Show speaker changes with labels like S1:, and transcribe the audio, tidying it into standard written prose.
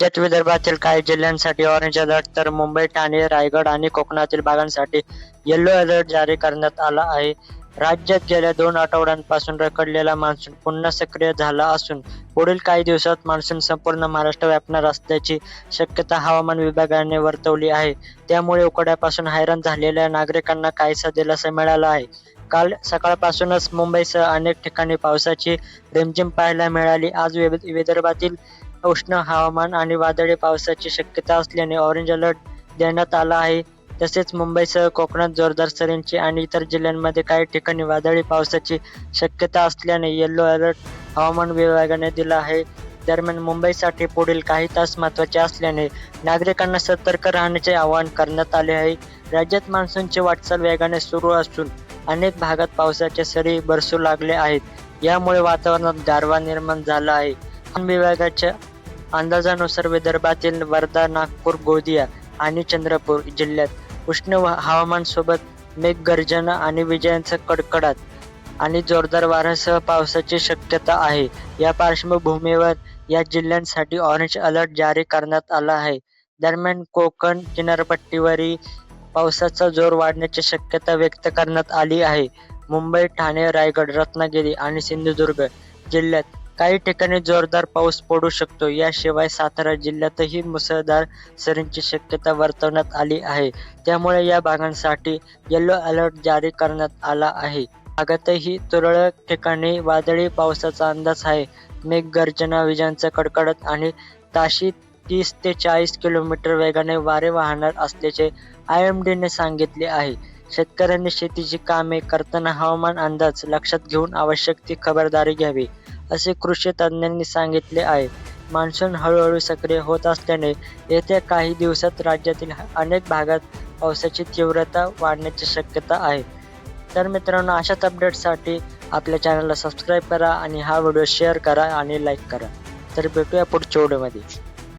S1: राज्यात विदर्भातील काही जिल्ह्यांसाठी ऑरेंज अलर्ट तर मुंबई, ठाणे, रायगड आणि कोकणातील भागांसाठी येलो अलर्ट जारी करण्यात आला आहे. राज्यात गेल्या 2 आठवड्यांपासून रखडलेला मान्सून पुन्हा सक्रिय झाला असून पुढील काही दिवसात मान्सून संपूर्ण महाराष्ट्र व्यापणार असल्याची शक्यता हवामान विभागाने वर्तवली आहे. त्यामुळे उकाड्यापासून हैराण झालेल्या नागरिकांना काहीसा दिलासा मिळाला आहे. काल सकाळपासूनच मुंबईसह अनेक ठिकाणी पावसाची रिमझिम पाहायला मिळाली. आज विदर्भातील उष्ण हवामान आणि वादळी पावसाची शक्यता असल्याने ऑरेंज अलर्ट देण्यात आला आहे. तसेच मुंबईसह कोकणात जोरदार सरींची आणि इतर जिल्ह्यांमध्ये काही ठिकाणी वादळी पावसाची शक्यता असल्याने येलो अलर्ट हवामान विभागाने दिला आहे. दरम्यान मुंबईसाठी पुढील काही तास महत्त्वाचे असल्याने नागरिकांना सतर्क राहण्याचे आवाहन करण्यात आले आहे. राज्यात मान्सूनची वाटचाल वेगाने सुरू असून अनेक भागात पावसाच्या सरी बरसू लागल्या आहेत. यामुळे वातावरणात गारवा निर्माण झाला आहे. हवामान विभागाच्या अंदाजानुसार विदर्भातील वर्धा, नागपूर, गोंदिया आणि चंद्रपूर जिल्ह्यात उष्ण हवामान सोबत मेघगर्जना आणि विजांचा कडकडाट आणि जोरदार वाऱ्यासह पावसाची शक्यता आहे. या पार्श्वभूमीवर या जिल्ह्यांसाठी ऑरेंज अलर्ट जारी करण्यात आला आहे. दरम्यान कोकण किनारपट्टीवरही पावसाचा जोर वाढण्याची शक्यता व्यक्त करण्यात आली आहे. मुंबई, ठाणे, रायगड, रत्नागिरी आणि सिंधुदुर्ग जिल्ह्यात काही ठिकाणी जोरदार पाऊस पडू शकतो. याशिवाय सातारा जिल्ह्यातही मुसळधार सरींची शक्यता वर्तवण्यात आली आहे. त्यामुळे या भागांसाठी येलो अलर्ट जारी करण्यात आला आहे. भागातही तुरळक ठिकाणी वादळी पावसाचा अंदाज आहे. मेघगर्जना, विजांचा कडकडाट आणि ताशी 30 ते 40 किलोमीटर वेगाने वारे वाहणार असल्याचे IMDने सांगितले आहे. शेतकऱ्यांनी शेतीची कामे करताना हवामान अंदाज लक्षात घेऊन आवश्यक ती खबरदारी घ्यावी, असे कृषी तज्ज्ञांनी सांगितले आहे. मान्सून हळूहळू सक्रिय होत असल्याने येत्या काही दिवसात राज्यातील अनेक भागात पावसाची तीव्रता वाढण्याची शक्यता आहे. तर मित्रांनो, अशाच अपडेट्ससाठी आपल्या चॅनलला सबस्क्राईब करा आणि हा व्हिडिओ शेअर करा आणि लाईक करा. तर भेटूया पुढच्या व्हिडिओमध्ये.